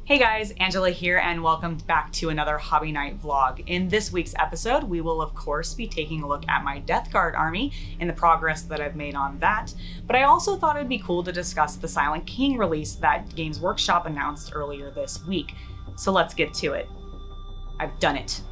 Hey guys, Angela here and welcome back to another Hobby Night vlog. In this week's episode, we will of course be taking a look at my Death Guard army and the progress that I've made on that, but I also thought it'd be cool to discuss the Silent King release that Games Workshop announced earlier this week. So let's get to it. I've done it.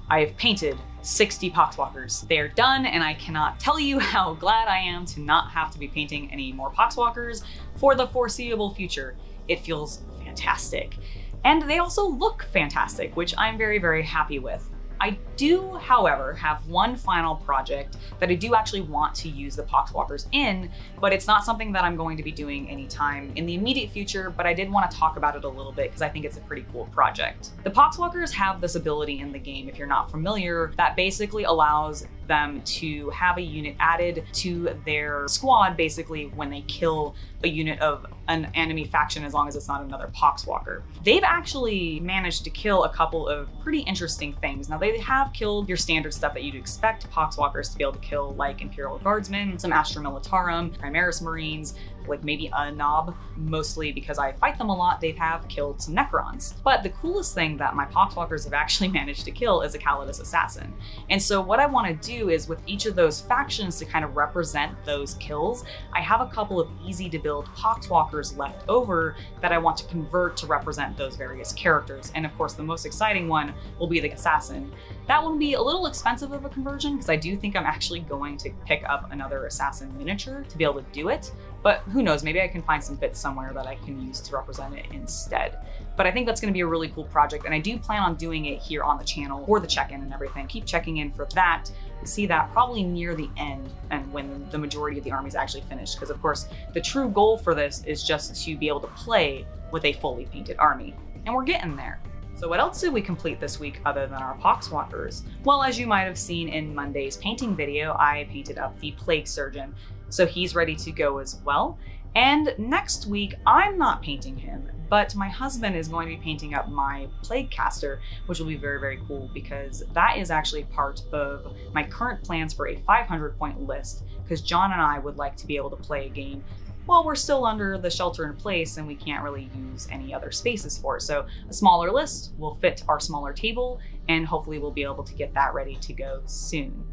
I have painted 60 Poxwalkers. They are done and I cannot tell you how glad I am to not have to be painting any more Poxwalkers for the foreseeable future. It feels fantastic. And they also look fantastic, which I'm very, very happy with. I do, however, have one final project that I do actually want to use the Poxwalkers in, but it's not something that I'm going to be doing anytime in the immediate future, but I did want to talk about it a little bit because I think it's a pretty cool project. The Poxwalkers have this ability in the game, if you're not familiar, that basically allows them to have a unit added to their squad basically when they kill a unit of an enemy faction, as long as it's not another Poxwalker. They've actually managed to kill a couple of pretty interesting things. Now they have killed your standard stuff that you'd expect Poxwalkers to be able to kill, like Imperial Guardsmen, some Astra Militarum, Primaris Marines, like maybe a Nob, mostly because I fight them a lot. They have killed some Necrons. But the coolest thing that my Poxwalkers have actually managed to kill is a Calidus Assassin. And so what I want to do is with each of those factions to kind of represent those kills, I have a couple of easy to build Poxwalkers left over that I want to convert to represent those various characters. And of course, the most exciting one will be the Assassin. That one will be a little expensive of a conversion because I do think I'm actually going to pick up another Assassin miniature to be able to do it. But who knows, maybe I can find some bits somewhere that I can use to represent it instead. But I think that's gonna be a really cool project, and I do plan on doing it here on the channel for the check-in and everything. Keep checking in for that. We'll see that probably near the end and when the majority of the army is actually finished. Because of course, the true goal for this is just to be able to play with a fully painted army. And we're getting there. So what else did we complete this week other than our Poxwalkers? Well, as you might have seen in Monday's painting video, I painted up the Plague Surgeon. So he's ready to go as well. And next week, I'm not painting him, but my husband is going to be painting up my Plague Caster, which will be very, very cool because that is actually part of my current plans for a 500-point list, because John and I would like to be able to play a game while we're still under the shelter in place and we can't really use any other spaces for it. So a smaller list will fit our smaller table, and hopefully we'll be able to get that ready to go soon.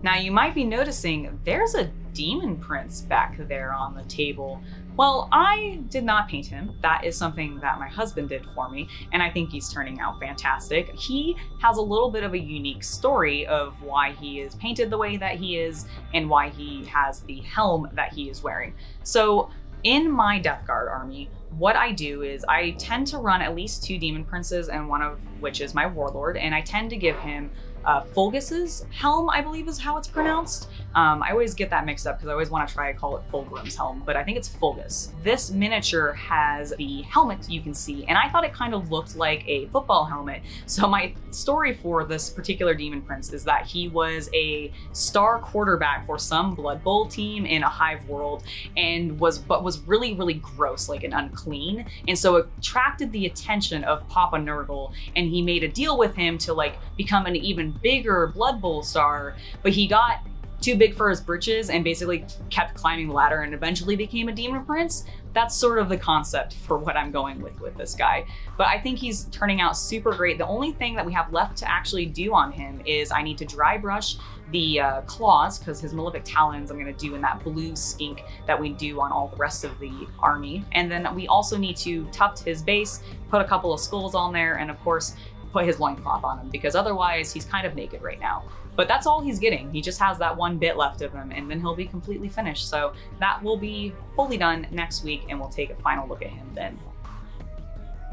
Now you might be noticing there's a Demon Prince back there on the table. Well, I did not paint him. That is something that my husband did for me, and I think he's turning out fantastic. He has a little bit of a unique story of why he is painted the way that he is and why he has the helm that he is wearing. So in my Death Guard army, what I do is I tend to run at least 2 Demon Princes, and one of which is my Warlord, and I tend to give him Fulgus's helm, I believe is how it's pronounced. I always get that mixed up because I always want to try to call it Fulgrim's helm, but I think it's Fulgus. This miniature has the helmet you can see, and I thought it kind of looked like a football helmet. So my story for this particular Demon Prince is that he was a star quarterback for some Blood Bowl team in a hive world, and was really, really gross, like an unclean. And so it attracted the attention of Papa Nurgle, and he made a deal with him to like become an even bigger Blood Bowl star, but he got too big for his britches and basically kept climbing the ladder and eventually became a Demon Prince. That's sort of the concept for what I'm going with this guy. But I think he's turning out super great. The only thing that we have left to actually do on him is I need to dry brush the claws, because his Malefic Talons I'm gonna do in that blue skink that we do on all the rest of the army. And then we also need to tuft his base, put a couple of skulls on there, and of course, put his loincloth on him, because otherwise he's kind of naked right now. But that's all he's getting. He just has that one bit left of him, and then he'll be completely finished. So that will be fully done next week, and we'll take a final look at him then.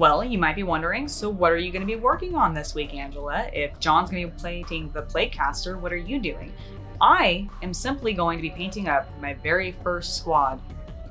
Well, you might be wondering, so what are you going to be working on this week, Angela? If John's going to be painting the Plague Caster, what are you doing? I am simply going to be painting up my very first squad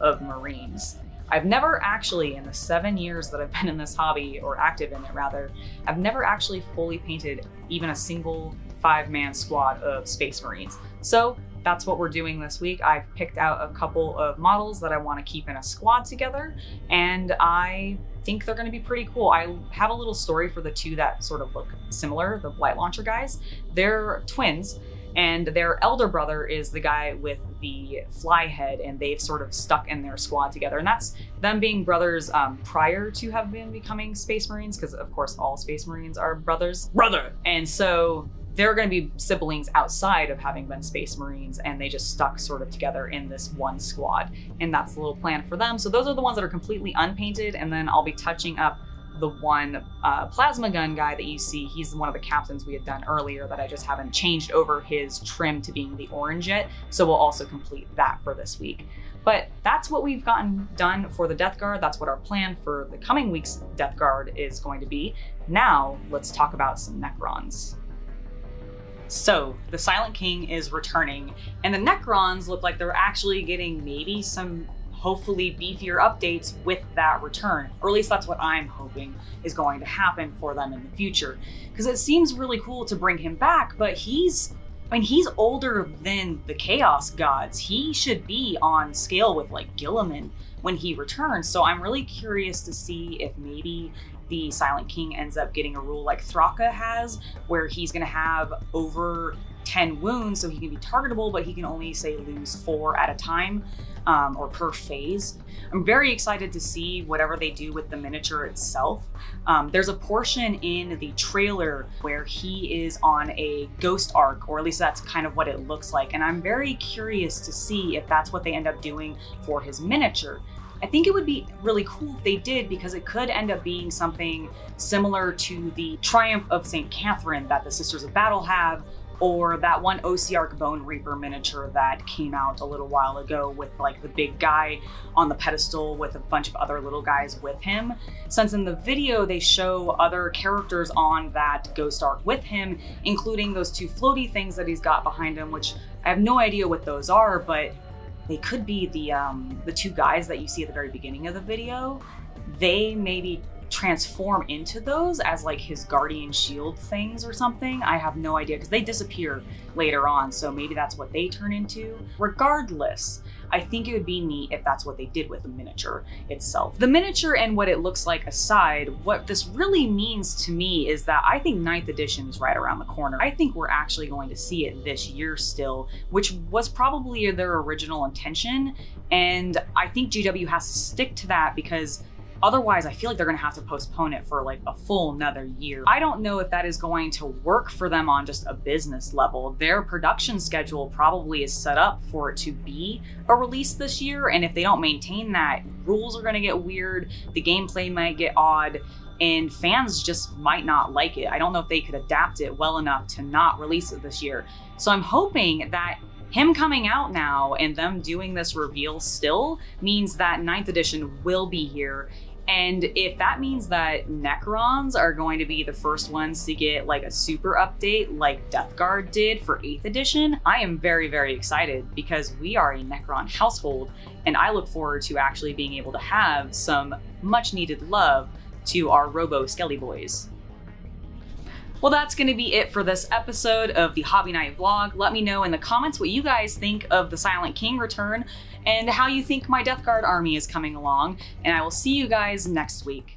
of Marines. I've never actually, in the 7 years that I've been in this hobby, or active in it rather, I've never actually fully painted even a single 5-man squad of Space Marines. So that's what we're doing this week. I've picked out a couple of models that I want to keep in a squad together, and I think they're going to be pretty cool. I have a little story for the 2 that sort of look similar, the Light Launcher guys. They're twins, And their elder brother is the guy with the fly head, and they've sort of stuck in their squad together. And that's them being brothers prior to have been becoming Space Marines, because of course all Space Marines are brothers. Brother! And so they're going to be siblings outside of having been Space Marines, and they just stuck sort of together in this one squad. And that's the little plan for them. So those are the ones that are completely unpainted, and then I'll be touching up the one plasma gun guy that you see. He's one of the captains we had done earlier that I just haven't changed over his trim to being the orange yet. So we'll also complete that for this week. But that's what we've gotten done for the Death Guard. That's what our plan for the coming week's Death Guard is going to be. Now let's talk about some Necrons. So the Silent King is returning, and the Necrons look like they're actually getting maybe some hopefully beefier updates with that return, or at least that's what I'm hoping is going to happen for them in the future. Because it seems really cool to bring him back, but he's older than the Chaos Gods. He should be on scale with like Gilliman when he returns. So I'm really curious to see if maybe the Silent King ends up getting a rule like Thraka has, where he's gonna have over 10 wounds, so he can be targetable, but he can only, say, lose 4 at a time, or per phase. I'm very excited to see whatever they do with the miniature itself. There's a portion in the trailer where he is on a ghost arc, or at least that's kind of what it looks like, and I'm very curious to see if that's what they end up doing for his miniature. I think it would be really cool if they did, because it could end up being something similar to the Triumph of St. Catherine that the Sisters of Battle have, or that one Osiarch Bone Reaper miniature that came out a little while ago with like the big guy on the pedestal with a bunch of other little guys with him. Since in the video they show other characters on that ghost arc with him, including those 2 floaty things that he's got behind him, which I have no idea what those are, but they could be the 2 guys that you see at the very beginning of the video. They maybe transform into those as like his guardian shield things or something. I have no idea, because they disappear later on, so maybe that's what they turn into. Regardless, I think it would be neat if that's what they did with the miniature itself. The miniature and what it looks like aside, what this really means to me is that I think 9th edition is right around the corner. I think we're actually going to see it this year still, which was probably their original intention, and I think GW has to stick to that, because otherwise, I feel like they're gonna have to postpone it for like a full another year. I don't know if that is going to work for them on just a business level. Their production schedule probably is set up for it to be a release this year, and if they don't maintain that, rules are gonna get weird, the gameplay might get odd, and fans just might not like it. I don't know if they could adapt it well enough to not release it this year. So I'm hoping that him coming out now and them doing this reveal still means that 9th edition will be here. And if that means that Necrons are going to be the first ones to get like a super update like Death Guard did for 8th edition, I am very, very excited, because we are a Necron household, and I look forward to actually being able to have some much needed love to our Robo Skelly boys. Well, that's going to be it for this episode of the Hobby Night vlog. Let me know in the comments what you guys think of the Silent King return and how you think my Death Guard army is coming along, and I will see you guys next week.